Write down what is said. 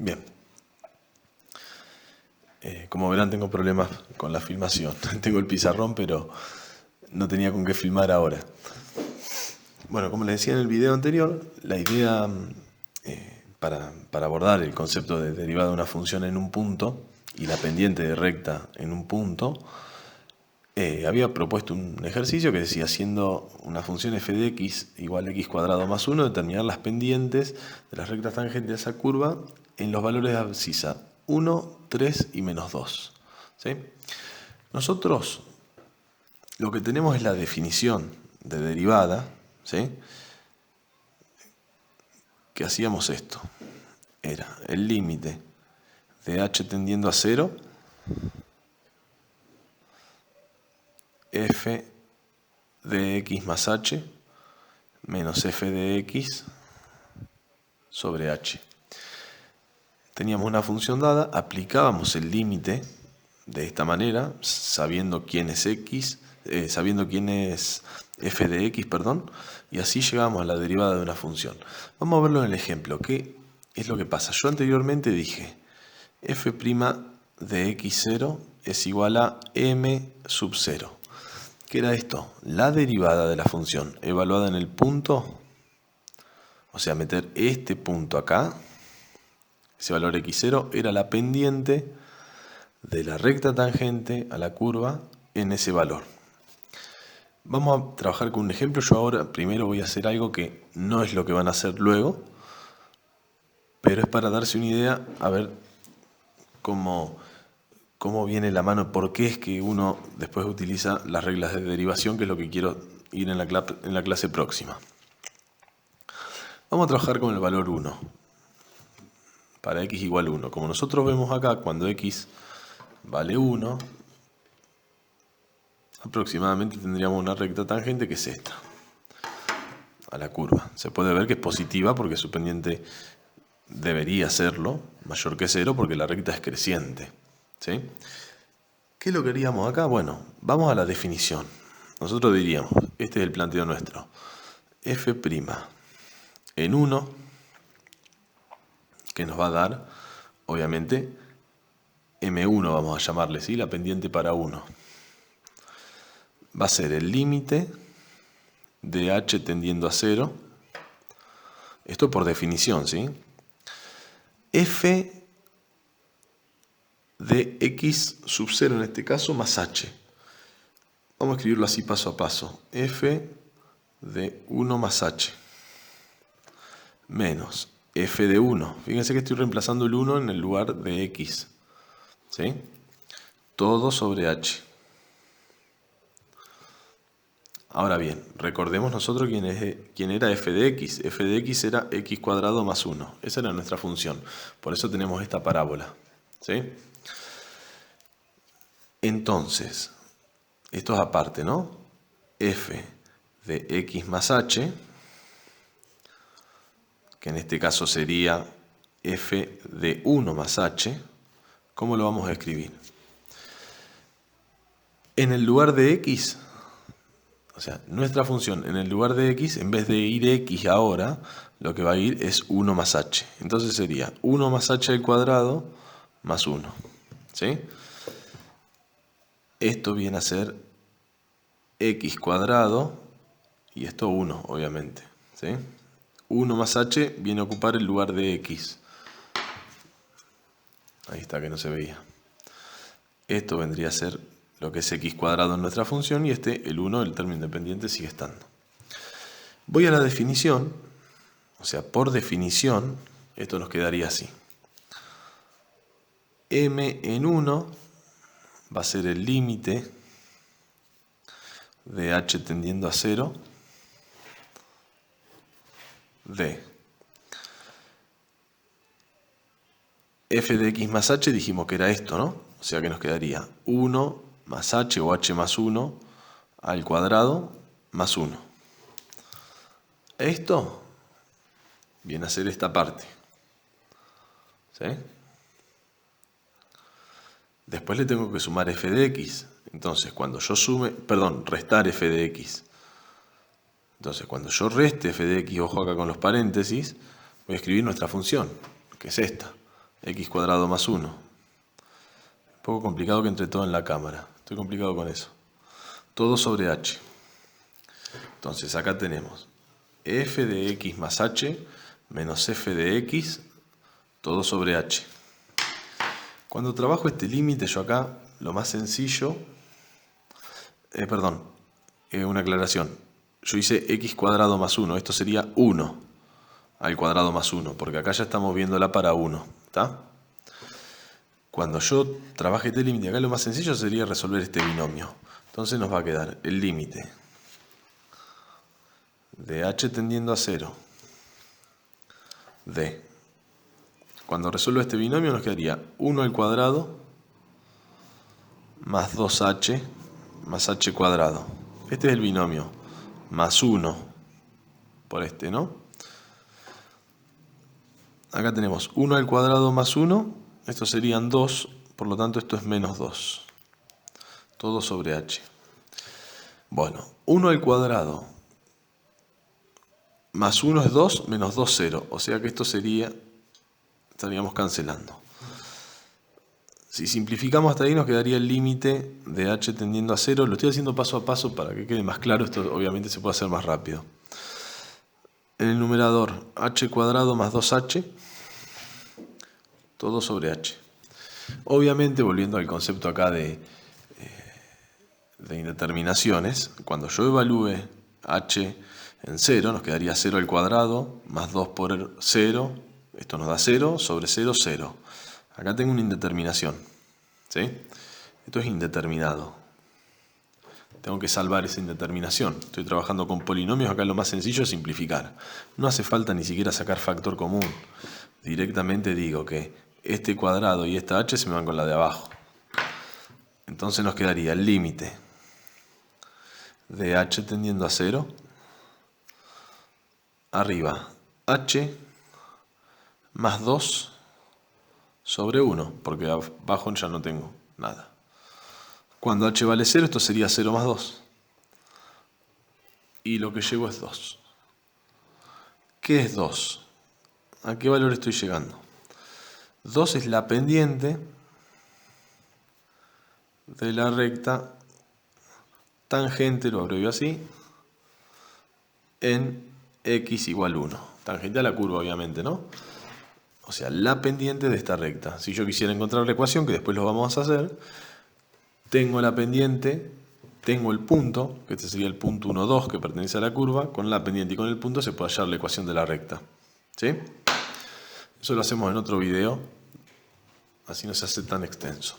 Bien. Como verán, tengo problemas con la filmación. Tengo el pizarrón, pero no tenía con qué filmar ahora. Bueno, como les decía en el video anterior, la idea para abordar el concepto de derivada de una función en un punto y la pendiente de recta en un punto, había propuesto un ejercicio que decía, siendo una función f de x igual a x cuadrado más 1, determinar las pendientes de las rectas tangentes de esa curva en los valores de abscisa 1, 3 y menos 2. ¿Sí? Nosotros lo que tenemos es la definición de derivada, ¿sí? Que hacíamos esto. Era el límite de h tendiendo a 0, f de x más h menos f de x sobre h. Teníamos una función dada, aplicábamos el límite de esta manera, sabiendo quién es x, sabiendo quién es f de x, perdón, y así llegamos a la derivada de una función. Vamos a verlo en el ejemplo. ¿Qué es lo que pasa? Yo anteriormente dije f' de x0 es igual a m sub 0. ¿Qué era esto? La derivada de la función evaluada en el punto, o sea, meter este punto acá, ese valor x0 era la pendiente de la recta tangente a la curva en ese valor. Vamos a trabajar con un ejemplo. Yo ahora primero voy a hacer algo que no es lo que van a hacer luego, pero es para darse una idea, a ver cómo viene la mano, por qué es que uno después utiliza las reglas de derivación, que es lo que quiero ir en la clase próxima. Vamos a trabajar con el valor 1, para x igual 1. Como nosotros vemos acá, cuando x vale 1, aproximadamente tendríamos una recta tangente que es esta, a la curva. Se puede ver que es positiva porque su pendiente debería serlo, mayor que 0, porque la recta es creciente. ¿Sí? ¿Qué es lo que haríamos acá? Bueno, vamos a la definición. Nosotros diríamos, este es el planteo nuestro, f' en 1, que nos va a dar, obviamente, m1 vamos a llamarle, ¿sí? La pendiente para 1. Va a ser el límite de h tendiendo a 0. Esto por definición, ¿sí? F de x sub 0 en este caso más h. Vamos a escribirlo así paso a paso. F de 1 más h menos f de 1. Fíjense que estoy reemplazando el 1 en el lugar de x. ¿Sí? Todo sobre h. Ahora bien, recordemos nosotros quién era f de x. F de x era x cuadrado más 1. Esa era nuestra función. Por eso tenemos esta parábola. ¿Sí? Entonces, esto es aparte, ¿no? F de x más h, que en este caso sería f de 1 más h. ¿Cómo lo vamos a escribir? En el lugar de x, o sea, nuestra función en el lugar de x, en vez de ir x ahora, lo que va a ir es 1 más h. Entonces sería 1 más h al cuadrado más 1. ¿Sí? Esto viene a ser x cuadrado, y esto 1, obviamente. ¿Sí? 1 más h viene a ocupar el lugar de x. Ahí está, que no se veía. Esto vendría a ser lo que es x cuadrado en nuestra función, y el 1, el término independiente, sigue estando. Voy a la definición, o sea, por definición, esto nos quedaría así. M en 1 va a ser el límite de h tendiendo a 0 de f de x más h, dijimos que era esto, ¿no? O sea que nos quedaría 1 más h o h más 1 al cuadrado más 1. Esto viene a ser esta parte. ¿Sí? Después le tengo que sumar f de x. Entonces, cuando yo restar f de x. Entonces, cuando yo reste f de x, ojo acá con los paréntesis, voy a escribir nuestra función, que es esta. x cuadrado más 1. Un poco complicado que entre todo en la cámara. Estoy complicado con eso. Todo sobre h. Entonces acá tenemos f de x más h menos f de x, todo sobre h. Cuando trabajo este límite, yo acá, lo más sencillo... una aclaración. Yo hice x cuadrado más 1. Esto sería 1 al cuadrado más 1, porque acá ya estamos viéndola para 1. ¿Está? Cuando yo trabaje este límite, acá lo más sencillo sería resolver este binomio. Entonces nos va a quedar el límite de h tendiendo a 0 de... Cuando resuelvo este binomio nos quedaría 1 al cuadrado más 2h más h cuadrado. Este es el binomio. Más 1 por este, ¿no? Acá tenemos 1 al cuadrado más 1. Estos serían 2. Por lo tanto, esto es menos 2. Todo sobre h. Bueno, 1 al cuadrado más 1 es 2, menos 2, 0. O sea que esto sería... Estaríamos cancelando. Si simplificamos hasta ahí nos quedaría el límite de h tendiendo a 0. Lo estoy haciendo paso a paso para que quede más claro. Esto obviamente se puede hacer más rápido. En el numerador h cuadrado más 2h, todo sobre h. Obviamente, volviendo al concepto acá de indeterminaciones, cuando yo evalúe h en 0, nos quedaría 0 al cuadrado más 2 por 0. Esto nos da 0 sobre 0, 0. Acá tengo una indeterminación. ¿Sí? Esto es indeterminado. Tengo que salvar esa indeterminación. Estoy trabajando con polinomios. Acá lo más sencillo es simplificar. No hace falta ni siquiera sacar factor común. Directamente digo que este cuadrado y esta h se me van con la de abajo. Entonces nos quedaría el límite de h tendiendo a 0. Arriba h más 2 sobre 1, porque abajo ya no tengo nada. Cuando h vale 0, esto sería 0 más 2. Y lo que llego es 2. ¿Qué es 2? ¿A qué valor estoy llegando? 2 es la pendiente de la recta tangente, lo abrevio así, en x igual 1. Tangente a la curva, obviamente, ¿no? O sea, la pendiente de esta recta. Si yo quisiera encontrar la ecuación, que después lo vamos a hacer, tengo la pendiente, tengo el punto, que este sería el punto 1, 2, que pertenece a la curva, con la pendiente y con el punto se puede hallar la ecuación de la recta. ¿Sí? Eso lo hacemos en otro video, así no se hace tan extenso.